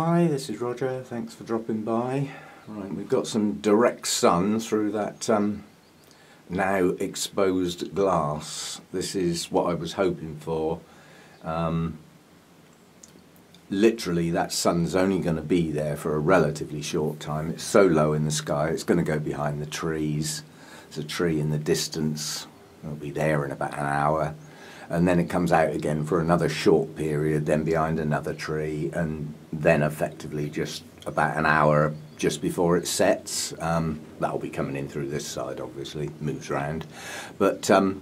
Hi, this is Roger. Thanks for dropping by. Right, we've got some direct sun through that now exposed glass. This is what I was hoping for. Literally, that sun's only going to be there for a relatively short time. It's so low in the sky, it's going to go behind the trees. There's a tree in the distance. It'll be there in about an hour. And then it comes out again for another short period, then behind another tree, and then effectively just about an hour just before it sets. That'll be coming in through this side, obviously, moves around. But a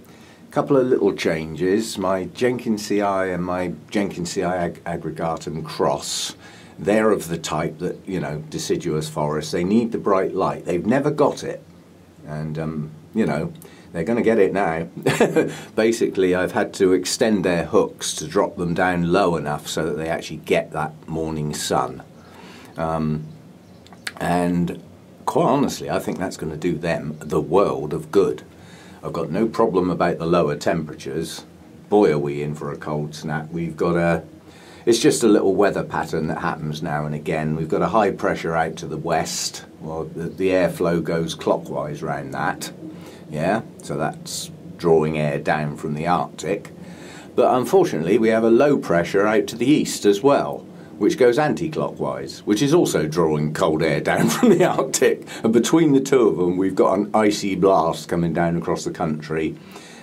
couple of little changes. My Jenkinsii and my Jenkinsii aggregatum cross, they're of the type that, you know, deciduous forests, they need the bright light. They've never got it. And, you know, they're going to get it now. Basically, I've had to extend their hooks to drop them down low enough so that they actually get that morning sun. And quite honestly, I think that's going to do them the world of good. I've got no problem about the lower temperatures. Boy, are we in for a cold snap. We've got it's just a little weather pattern that happens now and again. We've got a high pressure out to the west. Well, the airflow goes clockwise round that. Yeah, so that's drawing air down from the Arctic. But unfortunately, we have a low pressure out to the east as well, which goes anti-clockwise, which is also drawing cold air down from the Arctic. And between the two of them, we've got an icy blast coming down across the country.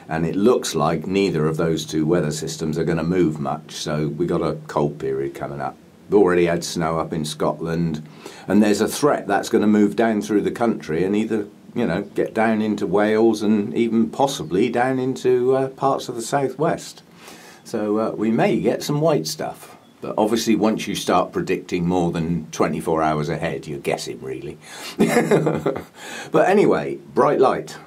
And it looks like neither of those two weather systems are going to move much. So we've got a cold period coming up. We've already had snow up in Scotland. And there's a threat that's going to move down through the country and either, you know, get down into Wales and even possibly down into parts of the southwest. So we may get some white stuff. But obviously once you start predicting more than 24 hours ahead, you're guessing really. But anyway, bright light.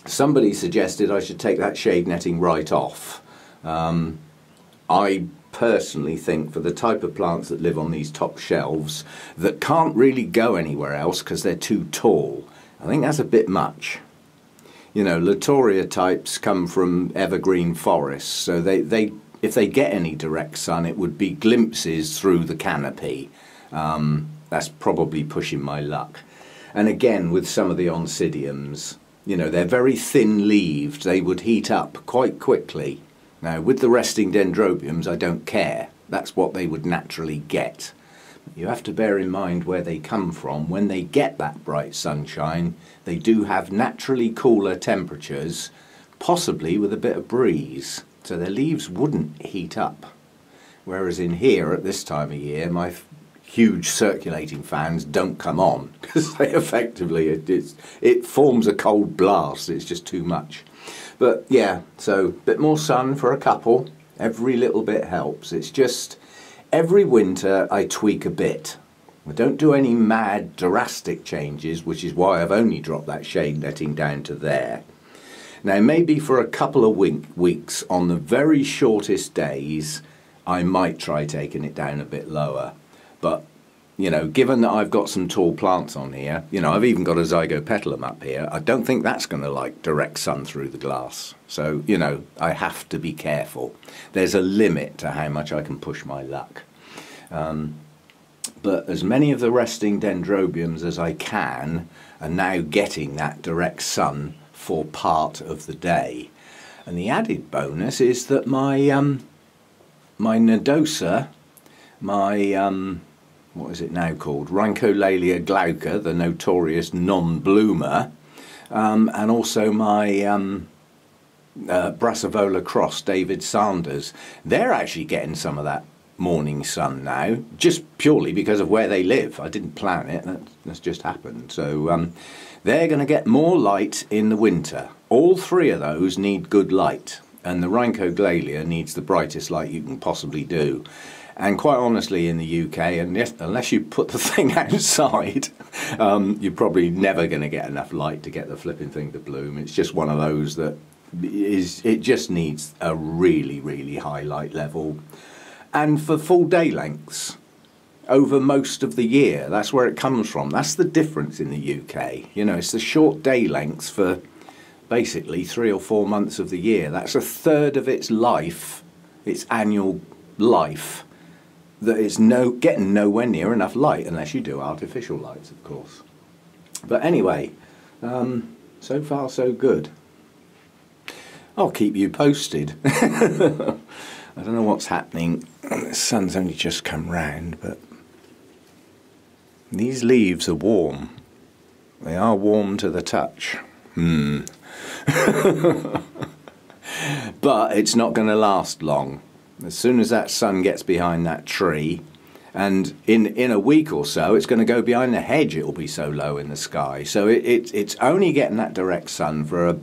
Somebody suggested I should take that shade netting right off. I personally think for the type of plants that live on these top shelves that can't really go anywhere else because they're too tall, I think that's a bit much. You know, Latoria types come from evergreen forests, so if they get any direct sun, it would be glimpses through the canopy. That's probably pushing my luck. And again, with some of the oncidiums, you know, they're very thin-leaved. They would heat up quite quickly. Now, with the resting dendrobiums, I don't care. That's what they would naturally get. You have to bear in mind where they come from. When they get that bright sunshine, they do have naturally cooler temperatures, possibly with a bit of breeze. So their leaves wouldn't heat up. Whereas in here, at this time of year, my huge circulating fans don't come on because they effectively, it forms a cold blast. It's just too much. But yeah, so a bit more sun for a couple. Every little bit helps. It's just every winter I tweak a bit. I don't do any mad drastic changes, which is why I've only dropped that shade netting down to there. Now maybe for a couple of weeks on the very shortest days I might try taking it down a bit lower. But, you know, given that I've got some tall plants on here, you know, I've even got a zygopetalum up here, I don't think that's going to like direct sun through the glass. So, you know, I have to be careful. There's a limit to how much I can push my luck. But as many of the resting dendrobiums as I can are now getting that direct sun for part of the day. And the added bonus is that my nodosa, my what is it now called? Rhyncholalia glauca, the notorious non-bloomer, and also my Brassivola cross, David Sanders. They're actually getting some of that morning sun now, just purely because of where they live. I didn't plan it, that's just happened. So they're going to get more light in the winter. All three of those need good light, and the Rhyncholalia needs the brightest light you can possibly do. And quite honestly, in the UK, and unless you put the thing outside, you're probably never going to get enough light to get the flipping thing to bloom. It's just one of those that it just needs a really, really high light level. And for full day lengths over most of the year. That's where it comes from. That's the difference in the UK. You know, it's the short day lengths for basically 3 or 4 months of the year. That's a third of its life, its annual life, that it's getting nowhere near enough light, unless you do artificial lights, of course. But anyway, so far so good. I'll keep you posted. I don't know what's happening. The sun's only just come round, but these leaves are warm. They are warm to the touch. But it's not going to last long. As soon as that sun gets behind that tree, and in a week or so it's going to go behind the hedge, it will be so low in the sky. So it's only getting that direct sun for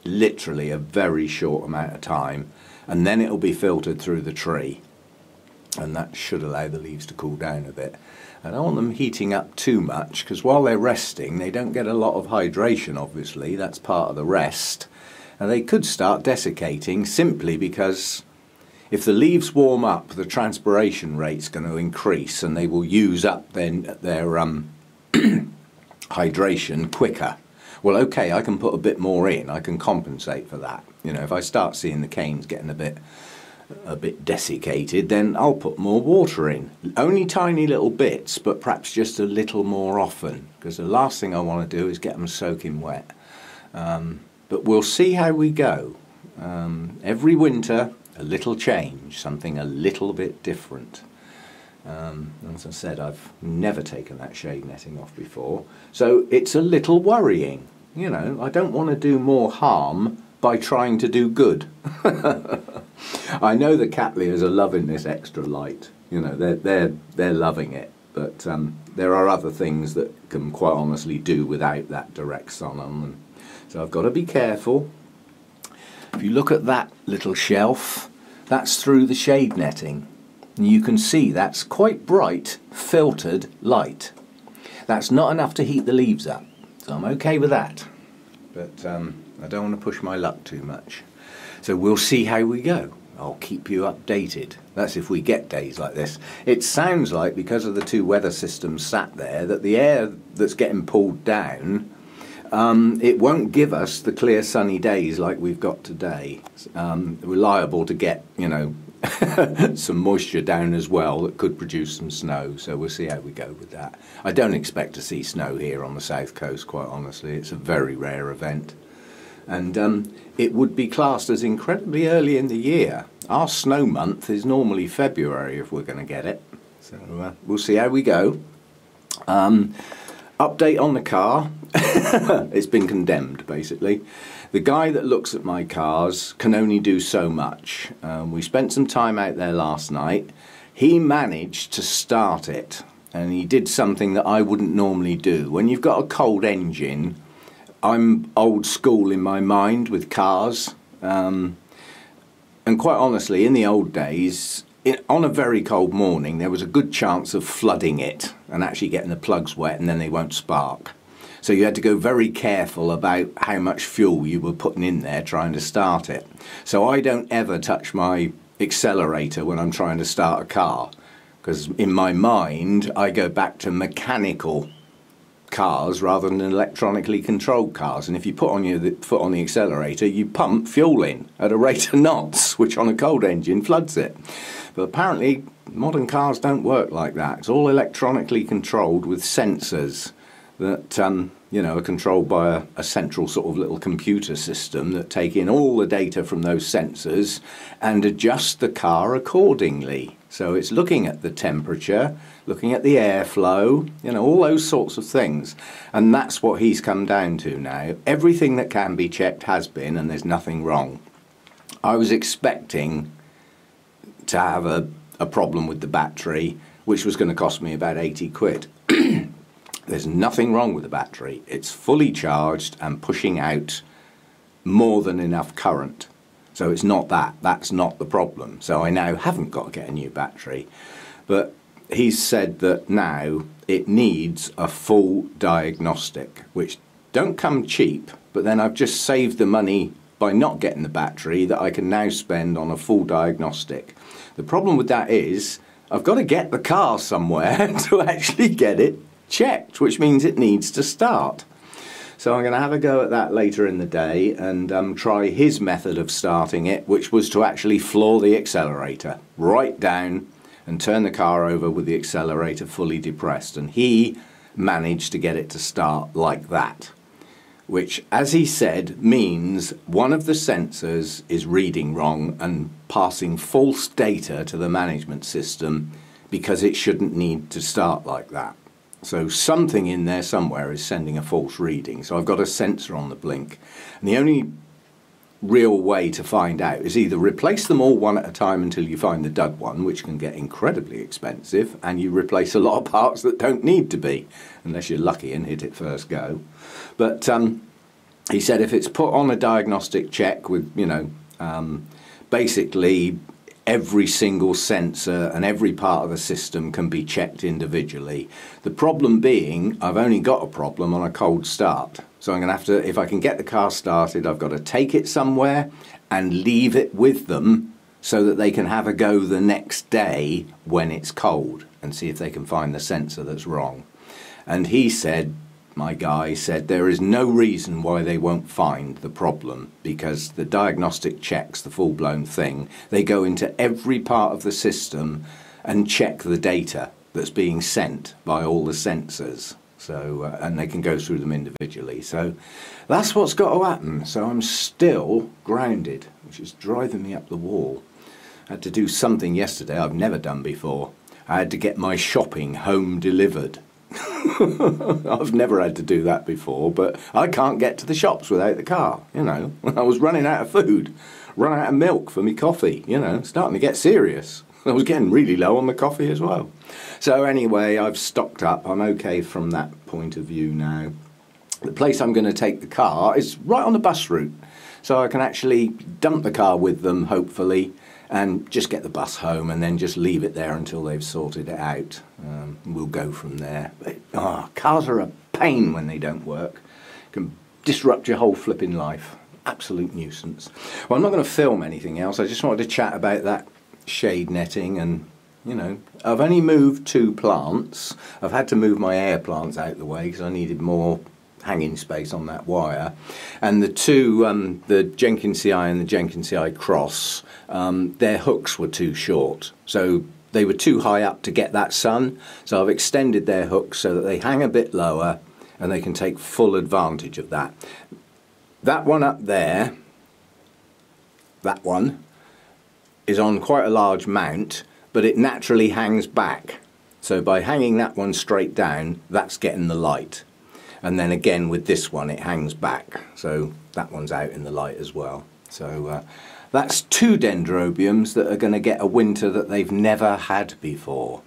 literally a very short amount of time, and then it will be filtered through the tree, and that should allow the leaves to cool down a bit. I don't want them heating up too much, because while they're resting they don't get a lot of hydration, obviously. That's part of the rest, and they could start desiccating simply because if the leaves warm up, the transpiration rate's going to increase, and they will use up their hydration quicker. Well, okay, I can put a bit more in, I can compensate for that. You know, if I start seeing the canes getting a bit desiccated, then I'll put more water in. Only tiny little bits, but perhaps just a little more often, because the last thing I want to do is get them soaking wet. But we'll see how we go. Every winter, a little change, something a little bit different. As I said, I've never taken that shade netting off before, so it's a little worrying. You know, I don't want to do more harm by trying to do good. I know the cattleyas are loving this extra light. You know, they're loving it, but there are other things that can quite honestly do without that direct sun on them. So I've got to be careful. If you look at that little shelf, that's through the shade netting. And you can see that's quite bright, filtered light. That's not enough to heat the leaves up, so I'm okay with that. But I don't want to push my luck too much. So we'll see how we go. I'll keep you updated. That's if we get days like this. It sounds like, because of the two weather systems sat there, that the air that's getting pulled down, it won't give us the clear sunny days like we've got today. We're liable to get, you know, some moisture down as well that could produce some snow, so we'll see how we go with that. I don't expect to see snow here on the south coast, quite honestly. It's a very rare event, and it would be classed as incredibly early in the year. Our snow month is normally February if we're going to get it, so we'll see how we go. Update on the car. It's been condemned, basically. The guy that looks at my cars can only do so much. We spent some time out there last night. He managed to start it, and he did something that I wouldn't normally do. When you've got a cold engine, I'm old school in my mind with cars, and quite honestly, in the old days, on a very cold morning, there was a good chance of flooding it and actually getting the plugs wet, and then they won't spark. So you had to go very careful about how much fuel you were putting in there trying to start it. So I don't ever touch my accelerator when I'm trying to start a car, because in my mind I go back to mechanical cars rather than electronically controlled cars. And if you put on your foot on the accelerator, you pump fuel in at a rate of knots, which on a cold engine floods it. But apparently modern cars don't work like that. It's all electronically controlled with sensors that you know, are controlled by a central sort of little computer system that take in all the data from those sensors and adjust the car accordingly. So it's looking at the temperature, looking at the airflow, you know, all those sorts of things. And that's what he's come down to now. Everything that can be checked has been, and there's nothing wrong. I was expecting to have a problem with the battery, which was going to cost me about 80 quid. There's nothing wrong with the battery. It's fully charged and pushing out more than enough current. So it's not that. That's not the problem. So I now haven't got to get a new battery. But he's said that now it needs a full diagnostic, which don't come cheap, but then I've just saved the money by not getting the battery that I can now spend on a full diagnostic. The problem with that is I've got to get the car somewhere to actually get it checked, which means it needs to start. So I'm going to have a go at that later in the day and try his method of starting it, which was to actually floor the accelerator right down and turn the car over with the accelerator fully depressed. And he managed to get it to start like that, which, as he said, means one of the sensors is reading wrong and passing false data to the management system because it shouldn't need to start like that. So something in there somewhere is sending a false reading. So I've got a sensor on the blink. And the only real way to find out is either replace them all one at a time until you find the dud one, which can get incredibly expensive, and you replace a lot of parts that don't need to be, unless you're lucky and hit it first go. But he said if it's put on a diagnostic check with, basically every single sensor and every part of the system can be checked individually. The problem being, I've only got a problem on a cold start. So I'm going to have to, if I can get the car started, I've got to take it somewhere and leave it with them so that they can have a go the next day when it's cold and see if they can find the sensor that's wrong. And he said, my guy said, there is no reason why they won't find the problem, because the diagnostic checks, the full-blown thing, they go into every part of the system and check the data that's being sent by all the sensors. So, and they can go through them individually. So that's what's got to happen. So I'm still grounded, which is driving me up the wall. I had to do something yesterday I've never done before. I had to get my shopping home delivered. I've never had to do that before, but I can't get to the shops without the car, I was running out of food, run out of milk for me coffee, starting to get serious. I was getting really low on the coffee as well. So anyway, I've stocked up. I'm okay from that point of view now. The place I'm going to take the car is right on the bus route, so I can actually dump the car with them, hopefully, and just get the bus home and then just leave it there until they've sorted it out. We'll go from there. But, cars are a pain when they don't work. Can disrupt your whole flipping life. Absolute nuisance. Well, I'm not going to film anything else. I just wanted to chat about that shade netting, and I've only moved 2 plants. I've had to move my air plants out the way because I needed more hanging space on that wire, and the two the Jenkinsii and the Jenkinsii Cross, their hooks were too short, so they were too high up to get that sun, so I've extended their hooks so that they hang a bit lower and they can take full advantage of that. That one up there, that one is on quite a large mount, but it naturally hangs back, so by hanging that one straight down, that's getting the light. And then again with this one it hangs back, so that one's out in the light as well. So that's 2 dendrobiums that are going to get a winter that they've never had before.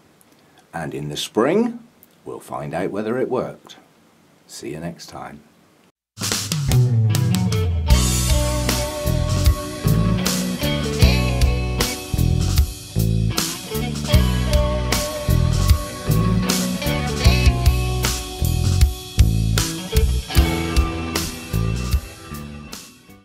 And in the spring we'll find out whether it worked. See you next time.